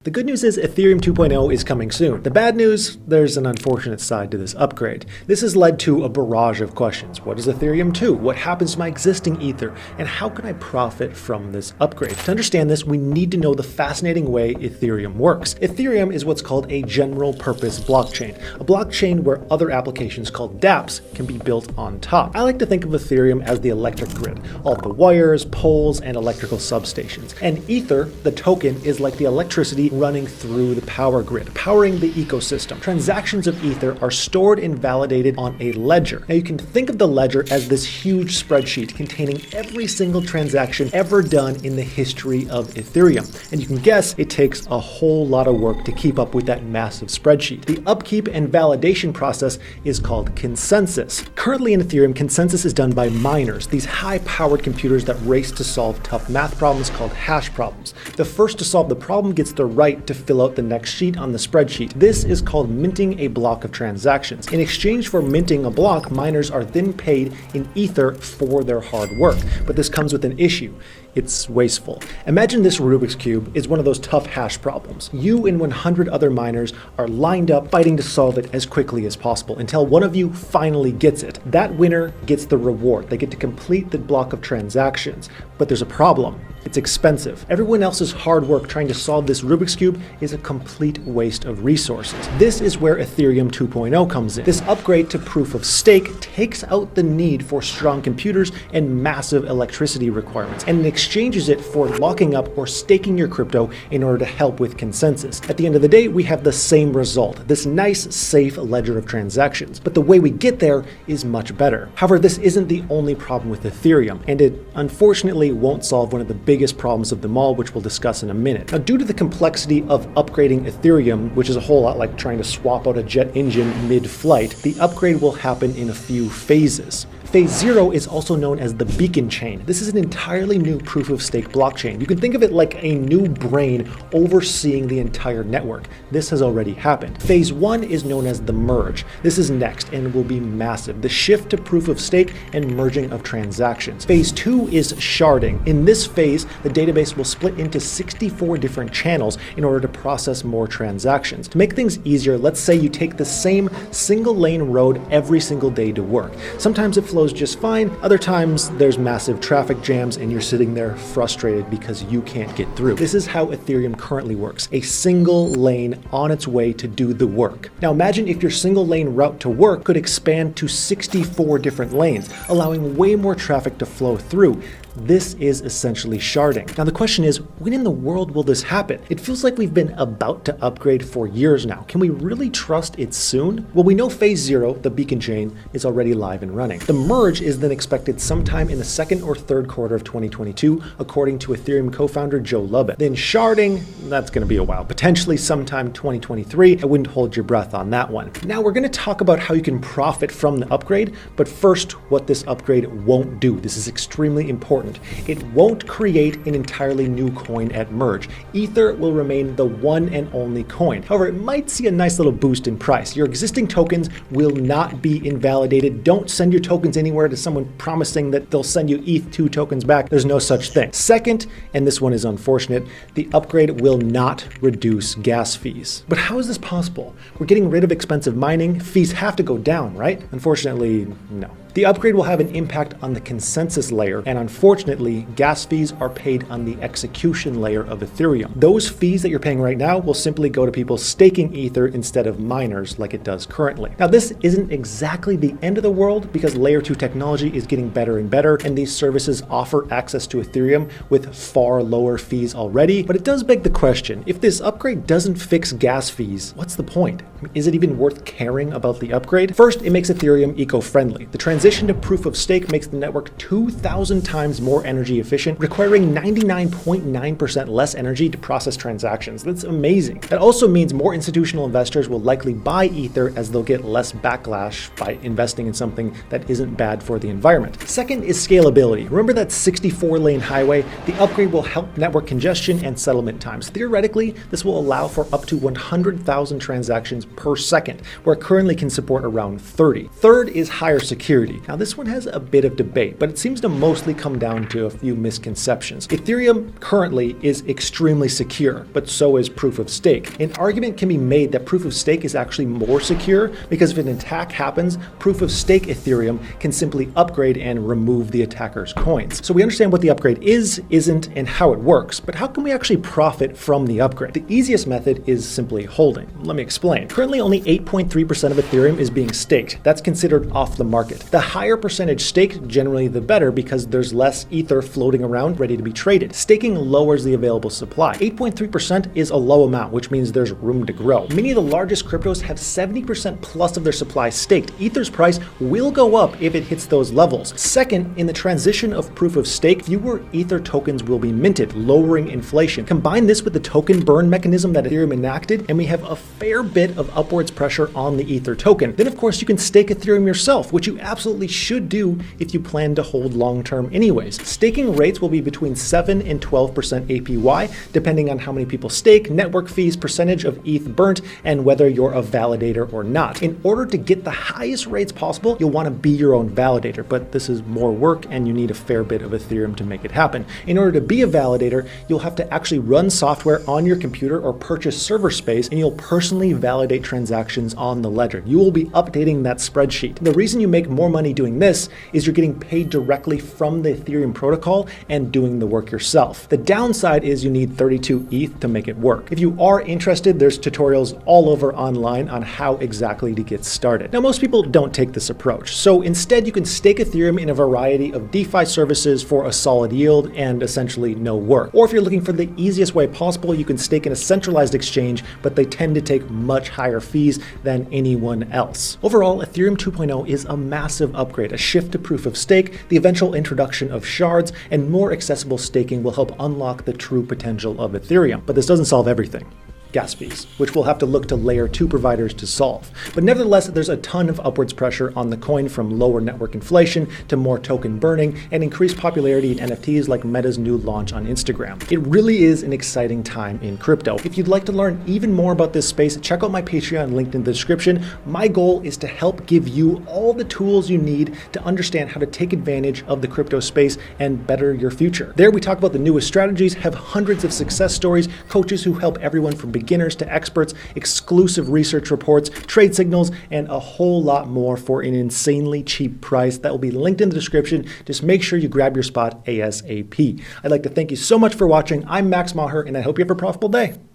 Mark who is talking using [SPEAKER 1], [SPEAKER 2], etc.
[SPEAKER 1] The good news is Ethereum 2.0 is coming soon. The bad news, there's an unfortunate side to this upgrade. This has led to a barrage of questions. What is Ethereum 2? What happens to my existing Ether? And how can I profit from this upgrade? To understand this, we need to know the fascinating way Ethereum works. Ethereum is what's called a general purpose blockchain, a blockchain where other applications called Dapps can be built on top. I like to think of Ethereum as the electric grid, all the wires, poles, and electrical substations. And Ether, the token, is like the electricity running through the power grid, powering the ecosystem. Transactions of Ether are stored and validated on a ledger. Now you can think of the ledger as this huge spreadsheet containing every single transaction ever done in the history of Ethereum. And you can guess it takes a whole lot of work to keep up with that massive spreadsheet. The upkeep and validation process is called consensus. Currently in Ethereum, consensus is done by miners, these high-powered computers that race to solve tough math problems called hash problems. The first to solve the problem gets the right to fill out the next sheet on the spreadsheet. This is called minting a block of transactions. In exchange for minting a block, miners are then paid in Ether for their hard work. But this comes with an issue. It's wasteful. Imagine this Rubik's Cube is one of those tough hash problems. You and 100 other miners are lined up fighting to solve it as quickly as possible until one of you finally gets it. That winner gets the reward. They get to complete the block of transactions. But there's a problem. It's expensive. Everyone else's hard work trying to solve this Rubik's Cube is a complete waste of resources. This is where Ethereum 2.0 comes in. This upgrade to proof of stake takes out the need for strong computers and massive electricity requirements, and exchanges it for locking up or staking your crypto in order to help with consensus. At the end of the day, we have the same result, this nice, safe ledger of transactions. But the way we get there is much better. However, this isn't the only problem with Ethereum, and it unfortunately won't solve one of the biggest problems of them all, which we'll discuss in a minute. Now, due to the complexity of upgrading Ethereum, which is a whole lot like trying to swap out a jet engine mid-flight, the upgrade will happen in a few phases. Phase 0 is also known as the beacon chain. This is an entirely new proof-of-stake blockchain. You can think of it like a new brain overseeing the entire network. This has already happened. Phase 1 is known as the merge. This is next and will be massive. The shift to proof-of-stake and merging of transactions. Phase 2 is sharding. In this phase, the database will split into 64 different channels in order to process more transactions. To make things easier, let's say you take the same single-lane road every single day to work. Sometimes it flows just fine. Other times there's massive traffic jams and you're sitting there frustrated because you can't get through. This is how Ethereum currently works, a single lane on its way to do the work. Now imagine if your single lane route to work could expand to 64 different lanes, allowing way more traffic to flow through. This is essentially sharding. Now the question is, when in the world will this happen? It feels like we've been about to upgrade for years now. Can we really trust it soon? Well, we know phase 0, the beacon chain, is already live and running. The merge is then expected sometime in the second or third quarter of 2022, according to Ethereum co-founder Joe Lubin. Then sharding, that's going to be a while, potentially sometime 2023. I wouldn't hold your breath on that one. Now we're going to talk about how you can profit from the upgrade, but first, what this upgrade won't do. This is extremely important. It won't create an entirely new coin at merge. Ether will remain the one and only coin. However, it might see a nice little boost in price. Your existing tokens will not be invalidated. Don't send your tokens anywhere to someone promising that they'll send you ETH2 tokens back. There's no such thing. Second, and this one is unfortunate, the upgrade will not reduce gas fees. But how is this possible? We're getting rid of expensive mining. Fees have to go down, right? Unfortunately, no. The upgrade will have an impact on the consensus layer, and unfortunately, gas fees are paid on the execution layer of Ethereum. Those fees that you're paying right now will simply go to people staking Ether instead of miners like it does currently. Now, this isn't exactly the end of the world because layer 2 technology is getting better and better, and these services offer access to Ethereum with far lower fees already. But it does beg the question, if this upgrade doesn't fix gas fees, what's the point? Is it even worth caring about the upgrade? First, it makes Ethereum eco-friendly. The transition to proof of stake makes the network 2,000 times more energy efficient, requiring 99.9% less energy to process transactions. That's amazing. That also means more institutional investors will likely buy Ether as they'll get less backlash by investing in something that isn't bad for the environment. Second is scalability. Remember that 64-lane highway? The upgrade will help network congestion and settlement times. Theoretically, this will allow for up to 100,000 transactions per second, where it currently can support around 30. Third is higher security. security. Now this one has a bit of debate, but it seems to mostly come down to a few misconceptions. Ethereum currently is extremely secure, but so is proof of stake. An argument can be made that proof of stake is actually more secure because if an attack happens, proof of stake Ethereum can simply upgrade and remove the attacker's coins. So we understand what the upgrade is, isn't, and how it works, but how can we actually profit from the upgrade? The easiest method is simply holding. Let me explain. Currently only 8.3% of Ethereum is being staked. That's considered off the market. The higher percentage staked, generally the better because there's less ether floating around ready to be traded. Staking lowers the available supply. 8.3% is a low amount, which means there's room to grow. Many of the largest cryptos have 70% plus of their supply staked. Ether's price will go up if it hits those levels. Second, in the transition of proof of stake, fewer ether tokens will be minted, lowering inflation. Combine this with the token burn mechanism that Ethereum enacted, and we have a fair bit of upwards pressure on the ether token. Then of course you can stake Ethereum yourself, which you absolutely should do if you plan to hold long term anyways. Staking rates will be between 7 and 12% APY, depending on how many people stake, network fees, percentage of ETH burnt, and whether you're a validator or not. In order to get the highest rates possible, you'll want to be your own validator, but this is more work and you need a fair bit of Ethereum to make it happen. In order to be a validator, you'll have to actually run software on your computer or purchase server space, and you'll personally validate transactions on the ledger. You will be updating that spreadsheet. The reason you make more money doing this is you're getting paid directly from the Ethereum protocol and doing the work yourself. The downside is you need 32 ETH to make it work. If you are interested, there's tutorials all over online on how exactly to get started. Now, most people don't take this approach. So instead, you can stake Ethereum in a variety of DeFi services for a solid yield and essentially no work. Or if you're looking for the easiest way possible, you can stake in a centralized exchange, but they tend to take much higher fees than anyone else. Overall, Ethereum 2.0 is a massive upgrade, a shift to proof of stake, the eventual introduction of shards, and more accessible staking will help unlock the true potential of Ethereum. But this doesn't solve everything. Gas fees, which we'll have to look to layer 2 providers to solve. But nevertheless, there's a ton of upwards pressure on the coin from lower network inflation to more token burning and increased popularity in NFTs like Meta's new launch on Instagram. It really is an exciting time in crypto. If you'd like to learn even more about this space, check out my Patreon linked in the description. My goal is to help give you all the tools you need to understand how to take advantage of the crypto space and better your future. There we talk about the newest strategies, have hundreds of success stories, coaches who help everyone from beginners to experts, exclusive research reports, trade signals, and a whole lot more for an insanely cheap price that will be linked in the description. Just make sure you grab your spot ASAP. I'd like to thank you so much for watching. I'm Max Maher, and I hope you have a profitable day.